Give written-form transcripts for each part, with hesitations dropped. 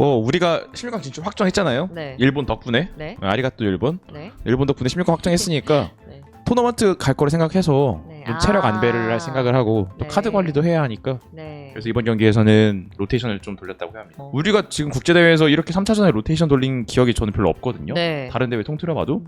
뭐 우리가 16강 진출 확정했잖아요. 네. 일본 덕분에. 네. 아리가또 일본. 네. 일본 덕분에 16강 확정했으니까 네. 토너먼트 갈 거를 생각해서 네. 좀 체력 안배를 할 생각을 하고 또 네. 카드 관리도 해야 하니까 네. 그래서 이번 경기에서는 로테이션을 좀 돌렸다고 해야 합니다. 우리가 지금 국제대회에서 이렇게 3차전에 로테이션 돌린 기억이 저는 별로 없거든요. 네. 다른 대회 통틀어 봐도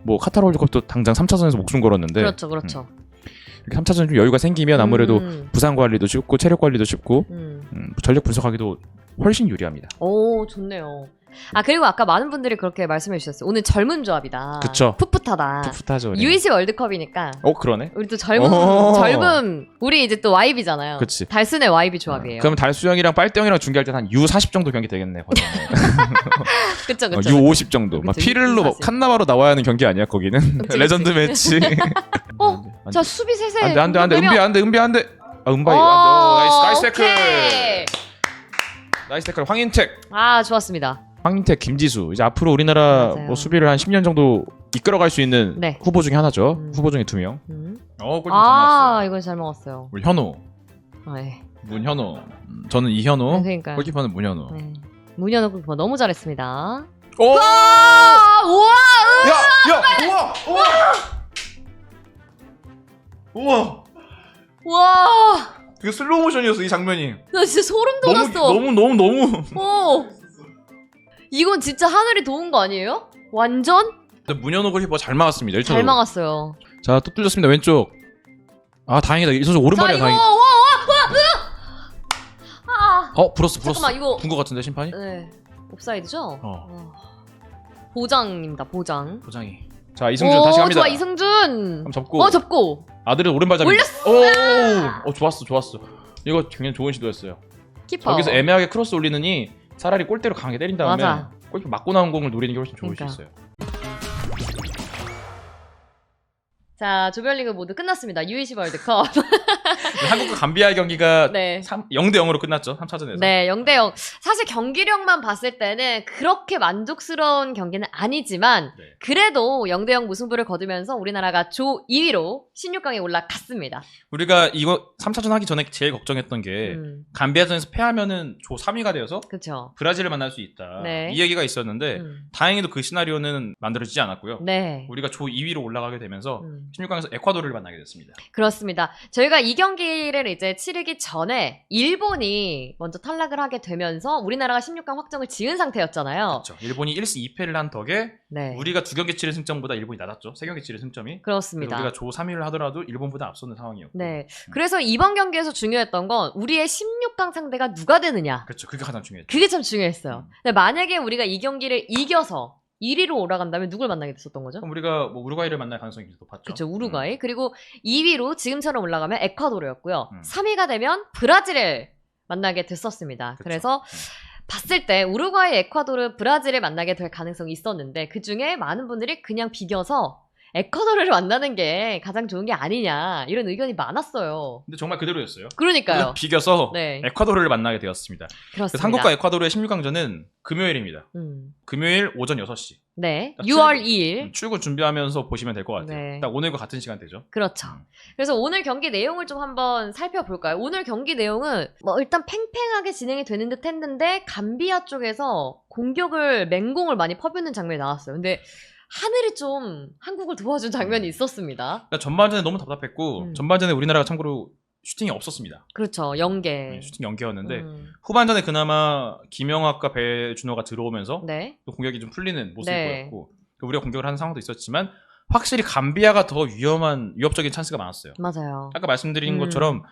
뭐 카타르 월드컵도 당장 3차전에서 목숨 걸었는데 그렇죠, 그렇죠. 이렇게 3차전 좀 여유가 생기면 아무래도 부상 관리도 쉽고 체력 관리도 쉽고 전력 분석하기도 훨씬 유리합니다. 오, 좋네요. 아, 그리고 아까 많은 분들이 그렇게 말씀해 주셨어요. 오늘 젊은 조합이다. 그쵸. 풋풋하다. 풋풋하죠. U20 월드컵이니까. 그러네. 우리 또 젊은 우리 이제 또 YB잖아요. 그치. 달순의 YB 조합이에요. 그럼 달수영이랑 빨대형이랑 중계할 때 한 U40 정도 경기 되겠네. 그쵸, 그쵸. U50 정도. 막 그쵸, 피를로 U40. 칸나바로 나와야 하는 경기 아니야 거기는. 그치, 레전드 매치. 자, 수비 셋에. 안돼 은비 안돼. 은바이 나이스 태클. 오케이. 나이스 태클 황인택. 아, 좋았습니다. 황인택, 김지수. 이제 앞으로 우리나라 맞아요. 뭐 수비를 한 10년 정도 이끌어갈 수 있는 네. 후보 중에 하나죠. 후보 중에 2명. 골좀 아, 이건 잘 먹었어요. 우리 현우, 네. 문현우. 저는 이현우. 네, 그러니까요. 골키퍼는 문현우. 네. 문현우 골키퍼 너무 잘했습니다. 오! 아, 우와! 야! 우와! 우와! 되게 슬로우 모션이었어 이 장면이. 나 진짜 소름 돋았어. 너무. 이건 진짜 하늘이 도운 거 아니에요? 완전 문현우 골키퍼 잘 막았습니다. 1차로. 잘 막았어요. 자, 또 뚫렸습니다. 왼쪽. 아, 다행이다. 이 선수 오른발이야, 자, 이거 다행히. 불었어. 잠깐만, 이거. 분 거 같은데 심판이? 네. 옵사이드죠? 보장입니다. 보장. 보장이. 자, 이승준 다시 갑니다. 좋아, 이승준. 한번 접고. 접고. 아들은 오른발 잡이. 올렸어. 좋았어. 이거 굉장히 좋은 시도였어요. 키퍼. 저기서 애매하게 크로스 올리느니 차라리 골대로 강하게 때린 다음에 맞아. 골키퍼 맞고 나온 공을 노리는 게 훨씬 좋을 그러니까. 수 있어요. 자, 조별리그 모두 끝났습니다. U20 월드컵. 한국과 감비아의 경기가 네. 0대 0으로 끝났죠. 3차전에서. 네, 0대0. 사실 경기력만 봤을 때는 그렇게 만족스러운 경기는 아니지만 네. 그래도 0대0 무승부를 거두면서 우리나라가 조 2위로 16강에 올라갔습니다. 우리가 이거 3차전 하기 전에 제일 걱정했던 게 감비아전에서 패하면은 조 3위가 되어서 그렇죠. 브라질을 만날 수 있다. 네. 이 얘기가 있었는데 다행히도 그 시나리오는 만들어지지 않았고요. 네. 우리가 조 2위로 올라가게 되면서 16강에서 에콰도르를 만나게 됐습니다. 그렇습니다. 저희가 이 경기를 이제 치르기 전에 일본이 먼저 탈락을 하게 되면서 우리나라가 16강 확정을 지은 상태였잖아요. 그렇죠. 일본이 1승 2패를 한 덕에 네. 우리가 2경기 치른 승점보다 일본이 낮았죠. 3경기 치른 승점이. 그렇습니다. 우리가 조 3위를 하더라도 일본보다 앞서는 상황이었고. 네. 그래서 이번 경기에서 중요했던 건 우리의 16강 상대가 누가 되느냐. 그렇죠. 그게 가장 중요했죠. 그게 참 중요했어요. 근데 만약에 우리가 이 경기를 이겨서 1위로 올라간다면 누굴 만나게 됐었던 거죠? 그럼 우리가 뭐 우루과이를 만날 가능성이 높았죠. 그렇죠. 우루과이. 그리고 2위로 지금처럼 올라가면 에콰도르였고요. 3위가 되면 브라질을 만나게 됐었습니다. 그쵸. 그래서 봤을 때 우루과이, 에콰도르, 브라질을 만나게 될 가능성이 있었는데 그중에 많은 분들이 그냥 비겨서 에콰도르를 만나는 게 가장 좋은 게 아니냐 이런 의견이 많았어요. 근데 정말 그대로였어요. 그러니까요. 비겨서 네. 에콰도르를 만나게 되었습니다. 그렇습니다. 그래서 한국과 에콰도르의 16강전은 금요일입니다. 금요일 오전 6시. 네. 딱 6월 2일. 출근 준비하면서 보시면 될 것 같아요. 네. 딱 오늘과 같은 시간 되죠. 그렇죠. 그래서 오늘 경기 내용을 좀 한번 살펴볼까요? 오늘 경기 내용은 뭐 일단 팽팽하게 진행이 되는 듯 했는데 감비아 쪽에서 공격을 맹공을 많이 퍼붓는 장면이 나왔어요. 근데 하늘이 좀 한국을 도와준 장면이 있었습니다. 그러니까 전반전에 너무 답답했고 전반전에 우리나라가 참고로 슈팅이 없었습니다. 그렇죠. 연계. 슈팅 연계였는데 후반전에 그나마 김영학과 배준호가 들어오면서 네. 또 공격이 좀 풀리는 모습이 네. 보였고 우리가 공격을 하는 상황도 있었지만 확실히 감비아가 더 위협적인 찬스가 많았어요. 맞아요. 아까 말씀드린 것처럼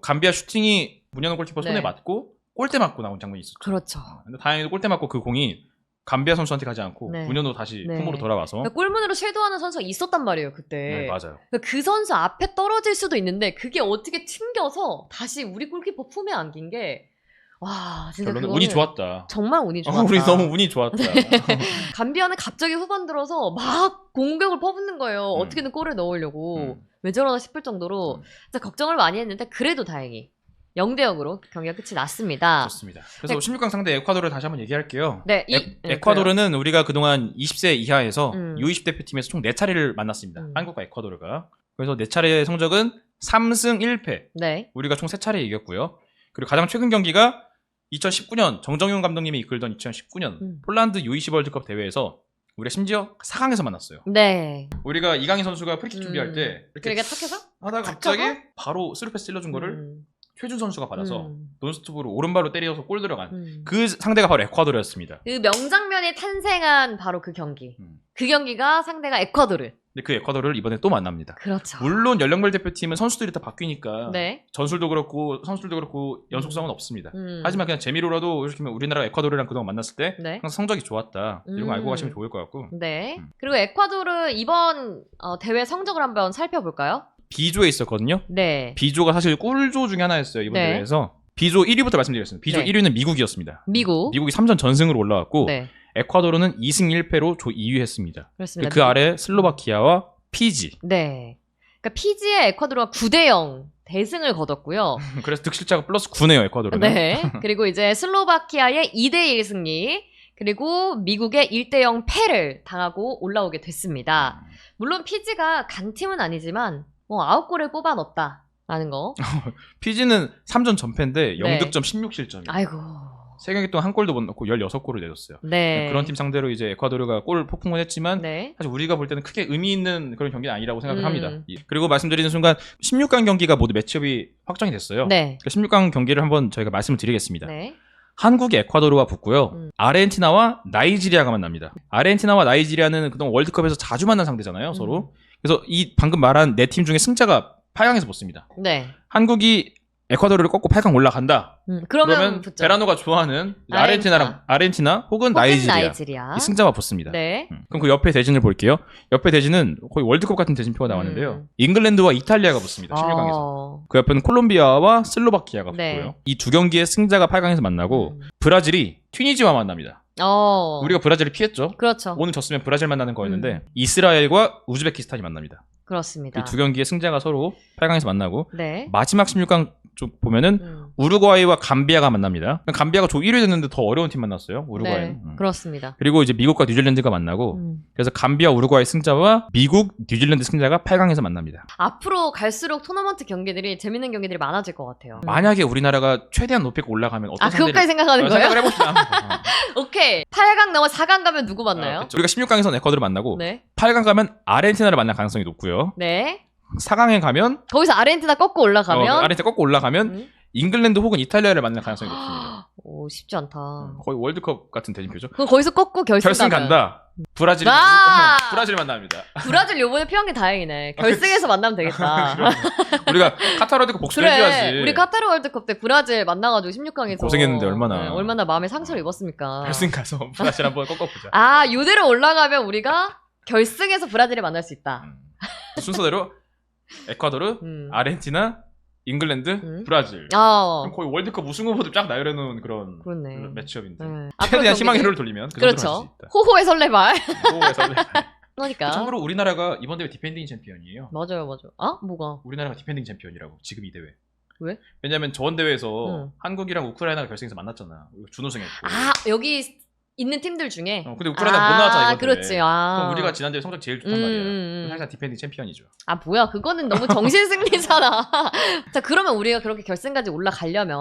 감비아 슈팅이 문현우 골키퍼 손에 네. 맞고 골대 맞고 나온 장면이 있었죠. 그렇죠. 근데 다행히도 골대 맞고 그 공이 감비아 선수한테 가지 않고 네. 문현우 다시 네. 홈으로 돌아와서 그러니까 골문으로 쇄도하는 선수가 있었단 말이에요, 그때. 네, 맞아요. 그러니까 그 선수 앞에 떨어질 수도 있는데 그게 어떻게 튕겨서 다시 우리 골키퍼 품에 안긴 게 와, 진짜 결론은 그거는 운이 좋았다. 정말 운이 좋았다. 우리 너무 운이 좋았다. 감비아는 갑자기 후반 들어서 막 공격을 퍼붓는 거예요. 어떻게든 골을 넣으려고. 왜 저러나 싶을 정도로 진짜 걱정을 많이 했는데 그래도 다행히 0대0으로 경기가 끝이 났습니다. 좋습니다. 그래서 16강 상대 에콰도르를 다시 한번 얘기할게요. 네, 에콰도르는 우리가 그동안 20세 이하에서 U20 대표팀에서 총 4차례를 만났습니다. 한국과 에콰도르가. 그래서 4차례의 성적은 3승 1패. 네. 우리가 총 3차례 이겼고요. 그리고 가장 최근 경기가 2019년 정정용 감독님이 이끌던 2019년 폴란드 U20 월드컵 대회에서 우리가 심지어 4강에서 만났어요. 네. 우리가 이강인 선수가 프리킥 준비할 때 이렇게 그러니까 탁해서 하다가 갑자기 바로 스루패스 찔러준 거를 최준 선수가 받아서 논스톱으로 오른발로 때려서 골 들어간 그 상대가 바로 에콰도르였습니다. 그 명장면이 탄생한 바로 그 경기. 그 경기가 상대가 에콰도르. 근데 그 에콰도르를 이번에 또 만납니다. 그렇죠. 물론 연령별 대표팀은 선수들이 다 바뀌니까 네. 전술도 그렇고 선수들도 그렇고 연속성은 없습니다. 하지만 그냥 재미로라도 이렇게 우리나라가 에콰도르랑 그동안 만났을 때 네. 항상 성적이 좋았다. 이런 거 알고 가시면 좋을 것 같고. 네. 그리고 에콰도르 이번 대회 성적을 한번 살펴볼까요? B조에 있었거든요. 네. B조가 사실 꿀조 중에 하나였어요. 이번 네. 대회에서. B조 1위부터 말씀드리겠습니다. B조 네. 1위는 미국이었습니다. 미국이 3전 전승으로 올라왔고 네. 에콰도르는 2승 1패로 조 2위 했습니다. 그렇습니다. 그 아래 슬로바키아와 피지. 네. 그러니까 피지에 에콰도르가 9대0 대승을 거뒀고요. 그래서 득실차가 플러스 9네요, 에콰도르는. 네. 그리고 이제 슬로바키아의 2대1 승리, 그리고 미국의 1대0 패를 당하고 올라오게 됐습니다. 물론 피지가 강팀은 아니지만 뭐 9골을 뽑아 넣었다라는 거. 피지는 3전 전패인데 네. 0득점 16실점이에요. 아이고. 3경기 동안 한 골도 못 넣고 16골을 내줬어요. 네. 그런 팀 상대로 이제 에콰도르가 골 폭풍을 했지만 네. 사실 우리가 볼 때는 크게 의미 있는 그런 경기는 아니라고 생각을 합니다. 음. 그리고 말씀드리는 순간 16강 경기가 모두 매치업이 확정이 됐어요. 네. 16강 경기를 한번 저희가 말씀을 드리겠습니다. 네. 한국이 에콰도르와 붙고요. 아르헨티나와 나이지리아가 만납니다. 아르헨티나와 나이지리아는 그동안 월드컵에서 자주 만난 상대잖아요, 서로. 그래서 이 방금 말한 네 팀 중에 승자가 8강에서 붙습니다. 네. 한국이 에콰도르를 꺾고 8강 올라간다. 그러면 붙죠. 베라노가 좋아하는 아르헨티나 혹은 나이지리아. 이 승자가 붙습니다. 네. 그럼 그 옆에 대진을 볼게요. 옆에 대진은 거의 월드컵 같은 대진표가 나왔는데요. 잉글랜드와 이탈리아가 붙습니다. 16강에서. 그 옆에는 콜롬비아와 슬로바키아가 네. 붙고요. 이 두 경기의 승자가 8강에서 만나고 브라질이 튀니지와 만납니다. 우리가 브라질을 피했죠. 그렇죠. 오늘 졌으면 브라질 만나는 거였는데 이스라엘과 우즈베키스탄이 만납니다. 그렇습니다. 이 두 경기의 승자가 서로 8강에서 만나고 네. 마지막 16강 쪽 보면은 우루과이와 감비아가 만납니다. 감비아가 조 1위 됐는데 더 어려운 팀 만났어요. 우루과이는. 네. 그렇습니다. 그리고 이제 미국과 뉴질랜드가 만나고 그래서 감비아 우루과이 승자와 미국 뉴질랜드 승자가 8강에서 만납니다. 앞으로 갈수록 토너먼트 경기들이 재밌는 경기들이 많아질 것 같아요. 만약에 우리나라가 최대한 높이 올라가면 어떤 상대를 그것까지 생각하는 거예요? 생각을 해봅시다. 오케이. 8강 넘어 4강 가면 누구 만나요? 우리가 16강에서는 에콰도르 만나고 네. 8강 가면 아르헨티나를 만날 가능성이 높고요. 네. 4강에 가면 거기서 아르헨티나 꺾고 올라가면 아르헨티나 꺾고 올라가면 잉글랜드 혹은 이탈리아를 만날 가능성이 높습니다. 오, 쉽지 않다. 거의 월드컵 같은 대진표죠. 그럼 거기서 꺾고 결승 가면. 간다. 브라질 아! 브라질 만납니다. 브라질 요번에 피한 게 다행이네. 결승에서 만나면 되겠다. 우리가 카타르 월드컵 복수를 해줘야지. 우리 카타르 월드컵 때 브라질 만나가지고 16강에서 고생했는데 얼마나. 네, 얼마나 마음에 상처를 입었습니까. 결승 가서 브라질 한번 꺾어보자. 요대로 올라가면 우리가 결승에서 브라질을 만날 수 있다. 순서대로 에콰도르, 아르헨티나, 잉글랜드, 브라질. 그럼 거의 월드컵 우승 후보들 쫙 나열해놓은 그런 그렇네. 매치업인데. 네. 최대한 희망의 흐름을 돌리면 그 정도로 할 수 그렇죠. 있다. 호호의 설레발. 호호에서 그러니까. 참고로 우리나라가 이번 대회 디펜딩 챔피언이에요. 맞아요. 뭐가? 우리나라가 디펜딩 챔피언이라고 지금 이 대회. 왜? 왜냐면 저번 대회에서 한국이랑 우크라이나가 결승에서 만났잖아. 준우승했고. 여기 있는 팀들 중에. 근데 우크라이나 못 나왔잖아 이번 그렇지. 대회. 그럼 우리가 지난대회 성적 제일 좋단 말이야. 살짝 디펜딩 챔피언이죠. 뭐야? 그거는 너무 정신승리잖아. 자, 그러면 우리가 그렇게 결승까지 올라가려면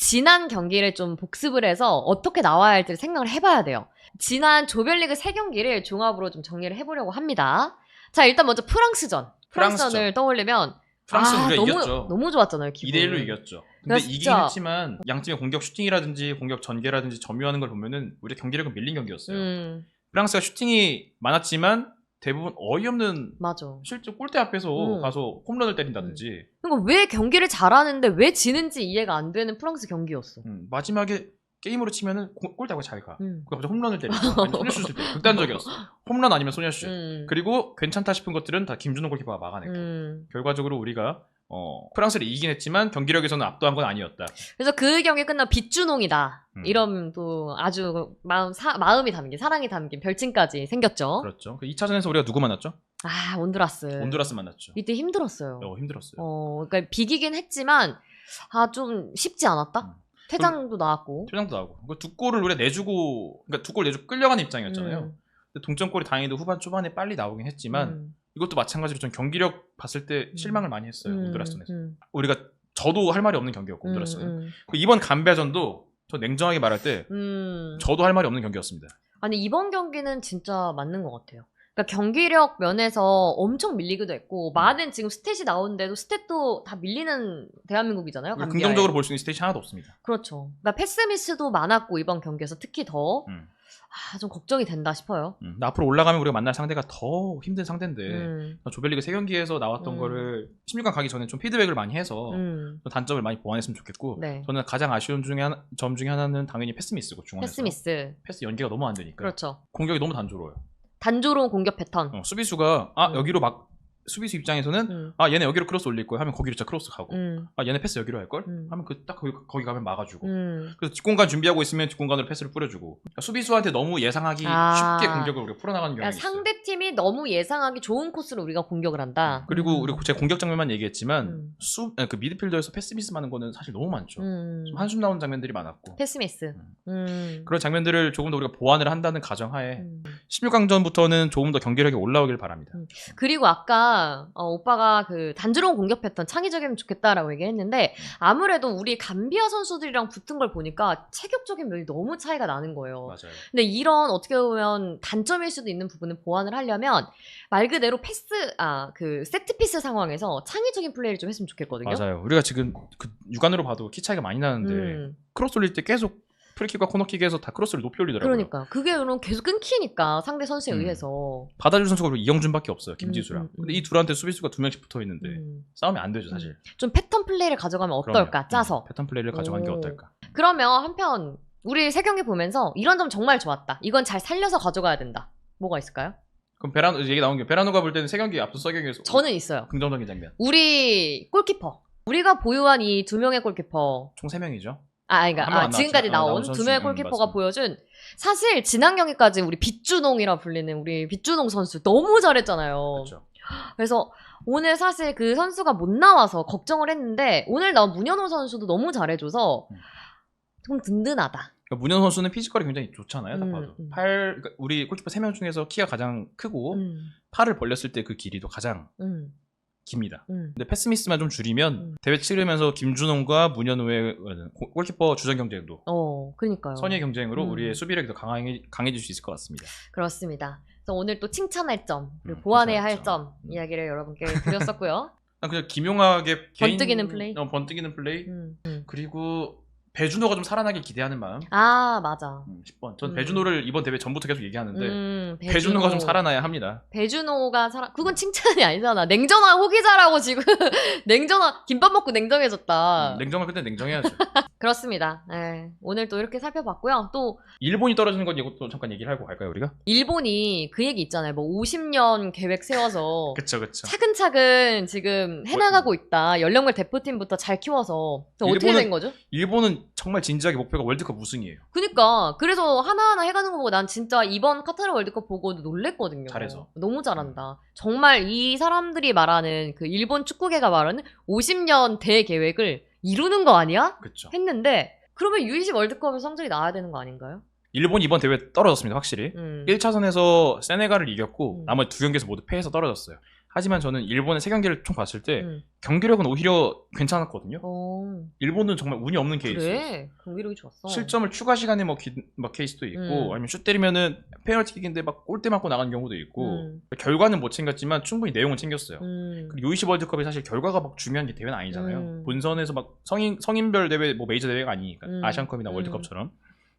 지난 경기를 좀 복습을 해서 어떻게 나와야 할지를 생각을 해봐야 돼요. 지난 조별리그 3경기를 종합으로 좀 정리를 해보려고 합니다. 자, 일단 먼저 프랑스전을 떠올리면 프랑스는 우리가 이겼죠. 너무 좋았잖아요. 기분. 2대1로 이겼죠. 근데 이기긴 했지만 양팀의 공격 슈팅이라든지 공격 전개라든지 점유하는 걸 보면은 우리가 경기력은 밀린 경기였어요. 프랑스가 슈팅이 많았지만 대부분 어이없는 실제 골대 앞에서 가서 홈런을 때린다든지. 그러니까 왜 경기를 잘하는데 왜 지는지 이해가 안 되는 프랑스 경기였어. 마지막에 게임으로 치면은 골대하고 잘 가. 그래서 홈런을 때리고 아니면 소녀슛을 때리고 극단적이었어. 홈런 아니면 소녀슛. 그리고 괜찮다 싶은 것들은 다 김준호 골키퍼가 막아냈고. 결과적으로 우리가 프랑스를 이기긴 했지만 경기력에서는 압도한 건 아니었다. 그래서 그 경기 끝나고 빗주농이다. 이런 또 아주 마음이 담긴, 사랑이 담긴 별칭까지 생겼죠. 그렇죠. 2차전에서 우리가 누구 만났죠? 온두라스 만났죠. 이때 힘들었어요. 힘들었어요. 그러니까 비기긴 했지만 좀 쉽지 않았다. 퇴장도 나왔고. 그 두 골을 우리가 내주고, 그러니까 두 골 내주고 끌려가는 입장이었잖아요. 근데 동점골이 다행히도 후반 초반에 빨리 나오긴 했지만 이것도 마찬가지로 전 경기력 봤을 때 실망을 많이 했어요. 온두라스전에서. 우리가 저도 할 말이 없는 경기였고 온두라스는. 이번 감비아전도 저 냉정하게 말할 때 저도 할 말이 없는 경기였습니다. 아니 이번 경기는 진짜 맞는 것 같아요. 그러니까 경기력 면에서 엄청 밀리기도 했고 많은 지금 스탯이 나오는데도 스탯도 다 밀리는 대한민국이잖아요. 감비아에. 긍정적으로 볼 수 있는 스탯이 하나도 없습니다. 그렇죠. 그러니까 패스 미스도 많았고 이번 경기에서 특히 더 좀 걱정이 된다 싶어요. 앞으로 올라가면 우리가 만날 상대가 더 힘든 상대인데 조별리그 3경기에서 나왔던 거를 16강 가기 전에 좀 피드백을 많이 해서 단점을 많이 보완했으면 좋겠고 네. 저는 가장 아쉬운 점 중에 하나는 당연히 패스 미스고 중원에서 패스 미스. 패스 연계가 너무 안 되니까 그렇죠. 공격이 너무 단조로워요. 단조로운 공격 패턴. 수비수가 여기로 막 수비수 입장에서는 얘네 여기로 크로스 올릴 거야 하면 거기로 진짜 크로스 가고 얘네 패스 여기로 할걸? 하면 딱 거기 가면 막아주고 그래서 뒷공간 준비하고 있으면 뒷공간으로 패스를 뿌려주고 그러니까 수비수한테 너무 예상하기 쉽게 공격을 우리가 풀어나가는 경향이 있어요. 상대팀이 너무 예상하기 좋은 코스로 우리가 공격을 한다. 그리고 우리 제가 공격 장면만 얘기했지만 그 미드필더에서 패스 미스 많은 거는 사실 너무 많죠. 좀 한숨 나오는 장면들이 많았고 패스 미스. 그런 장면들을 조금 더 우리가 보완을 한다는 가정하에 16강전부터는 조금 더 경기력이 올라오길 바랍니다. 그리고 아까 오빠가 그 단조로운 공격 패턴 창의적이면 좋겠다라고 얘기했는데 아무래도 우리 감비아 선수들이랑 붙은 걸 보니까 체격적인 면이 너무 차이가 나는 거예요. 맞아요. 근데 이런 어떻게 보면 단점일 수도 있는 부분을 보완을 하려면 말 그대로 그 세트피스 상황에서 창의적인 플레이를 좀 했으면 좋겠거든요. 맞아요. 우리가 지금 그 육안으로 봐도 키 차이가 많이 나는데 크로스 올릴 때 계속 프리킥과 코너킥에서 다 크로스를 높이 올리더라고요. 그러니까 그게 그럼 계속 끊기니까 상대 선수에 의해서 받아줄 선수가 이영준밖에 없어요. 김지수랑. 근데 이 둘한테 수비수가 2명씩 붙어 있는데 싸움이 안 되죠 사실. 좀 패턴 플레이를 가져가면 어떨까? 짜서 패턴 플레이를 가져가는 게 어떨까? 그러면 한편 우리 세 경기 보면서 이런 점 정말 좋았다. 이건 잘 살려서 가져가야 된다. 뭐가 있을까요? 그럼 얘기 나온 게 베라노가 볼 때는 세 경기 앞서 서 경기에서 저는 있어요. 긍정적인 장면. 우리 골키퍼. 우리가 보유한 이 2명의 골키퍼. 총 3명이죠. 그러니까 지금까지 나온 2명의 골키퍼가 보여준 사실 지난 경기까지 우리 빗주농이라 불리는 우리 빗주농 선수 너무 잘했잖아요. 그렇죠. 그래서 오늘 사실 그 선수가 못 나와서 걱정을 했는데 오늘 나온 문현호 선수도 너무 잘해줘서 좀 든든하다. 그러니까 문현 선수는 피지컬이 굉장히 좋잖아요. 딱 봐도. 그러니까 우리 골키퍼 3명 중에서 키가 가장 크고 팔을 벌렸을 때 그 길이도 가장 깁니다. 근데 패스미스만 좀 줄이면 대회 치르면서 김준홍과 문현우의 골키퍼 주전 경쟁도 그러니까요. 선의 경쟁으로 우리의 수비력이 더 강해질 수 있을 것 같습니다. 그렇습니다. 그래서 오늘 또 칭찬할 점, 그리고 보완해야 할 점 이야기를 여러분께 드렸었고요. 그냥 기묘하게 번뜩이는 플레이, 번뜩이는 플레이 그리고 배준호가 좀 살아나길 기대하는 마음. 맞아. 10번. 전 배준호를 이번 대회 전부터 계속 얘기하는데 배준호가 좀 살아나야 합니다. 배준호가 그건 칭찬이 아니잖아. 냉정한 호기자라고 지금 김밥 먹고 냉정해졌다. 냉정할 그때 냉정해야죠. 그렇습니다. 네. 오늘 또 이렇게 살펴봤고요. 또 일본이 떨어지는 건 이것도 잠깐 얘기를 하고 갈까요 우리가? 일본이 그 얘기 있잖아요. 뭐 50년 계획 세워서 그쵸. 차근차근 지금 해나가고 있다. 연령별 대표팀부터 잘 키워서 어떻게 된 거죠? 일본은 정말 진지하게 목표가 월드컵 우승이에요. 그니까 그래서 하나하나 해가는 거 보고 난 진짜 이번 카타르 월드컵 보고 놀랬거든요. 잘해서. 너무 잘한다. 정말 이 사람들이 말하는 그 일본 축구계가 말하는 50년 대계획을 이루는 거 아니야? 그쵸. 했는데 그러면 U20 월드컵에서 성적이 나와야 되는 거 아닌가요? 일본이 이번 대회 떨어졌습니다. 확실히 1차전에서 세네갈을 이겼고 나머지 2경기에서 모두 패해서 떨어졌어요. 하지만 저는 일본의 3경기를 총 봤을 때 경기력은 오히려 괜찮았거든요. 일본은 정말 운이 없는 케이스였어요. 그래, 경기력이 좋았어. 실점을 추가 시간에 케이스도 있고 아니면 슛 때리면은 페널티킥인데 막 골대 맞고 나가는 경우도 있고 결과는 못 챙겼지만 충분히 내용은 챙겼어요. 그리고 U20 월드컵이 사실 결과가 막 중요한 게 대회는 아니잖아요. 본선에서 막 성인별 대회 뭐 메이저 대회가 아니니까 아시안컵이나 월드컵처럼.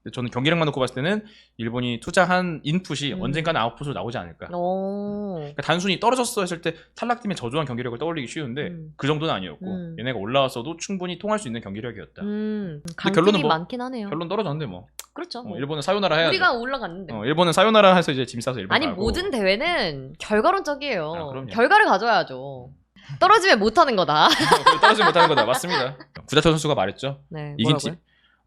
근데 저는 경기력만 놓고 봤을 때는 일본이 투자한 인풋이 언젠가는 아웃풋으로 나오지 않을까. 그러니까 단순히 떨어졌어 했을 때 탈락팀의 저조한 경기력을 떠올리기 쉬운데 그 정도는 아니었고 얘네가 올라왔어도 충분히 통할 수 있는 경기력이었다. 결론은 많긴 하네요. 결론 떨어졌는데 뭐. 그렇죠. 일본은 사요나라 해야죠. 우리가 올라갔는데. 일본은 사요나라 해서 이제 짐 싸서 일본 아니 가고. 모든 대회는 결과론적이에요. 그럼요. 결과를 가져야죠. 떨어지면 못하는 거다. 떨어지면 못하는 거다. 맞습니다. 구자철 선수가 말했죠. 네, 이긴 팀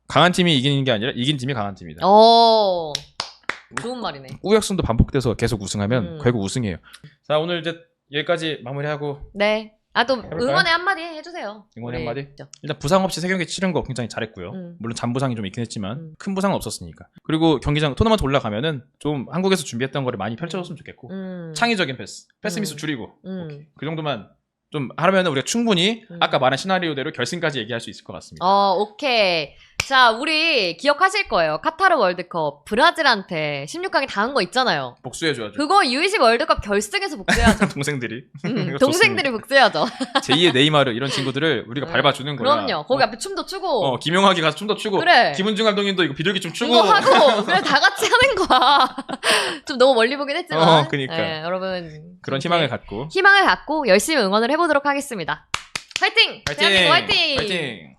강한 팀이 이기는 게 아니라 이긴 팀이 강한 팀이다. 좋은 말이네. 우역순도 반복돼서 계속 우승하면 결국 우승이에요. 자, 오늘 이제 여기까지 마무리하고. 네. 또 응원의 한마디 해주세요. 응원의 한마디? 일단 부상 없이 3경기 치른 거 굉장히 잘했고요. 물론 잔부상이 좀 있긴 했지만 큰 부상은 없었으니까. 그리고 경기장 토너먼트 올라가면은 좀 한국에서 준비했던 거를 많이 펼쳐줬으면 좋겠고 창의적인 패스 미스 줄이고 오케이. 그 정도만 좀 하면 우리가 충분히 아까 말한 시나리오대로 결승까지 얘기할 수 있을 것 같습니다. 오케이. 자, 우리 기억하실 거예요. 카타르 월드컵 브라질한테 16강에 당한 거 있잖아요. 복수해줘야죠. 그거 U20 월드컵 결승에서 복수해야죠. 동생들이. 동생들이 복수해야죠. 제2의 네이마르 이런 친구들을 우리가 밟아주는 거야. 그럼요. 거기 앞에 춤도 추고. 김용학이 가서 춤도 추고. 그래. 김은중 감독님도 이거 비둘기 춤 추고. 이거 하고 그래 다 같이 하는 거야. 좀 너무 멀리 보긴 했지만. 그니까. 네, 여러분 그런 희망을 갖고 열심히 응원을 해보도록 하겠습니다. 화이팅! 화이팅! 대한민국 화이팅! 화이팅!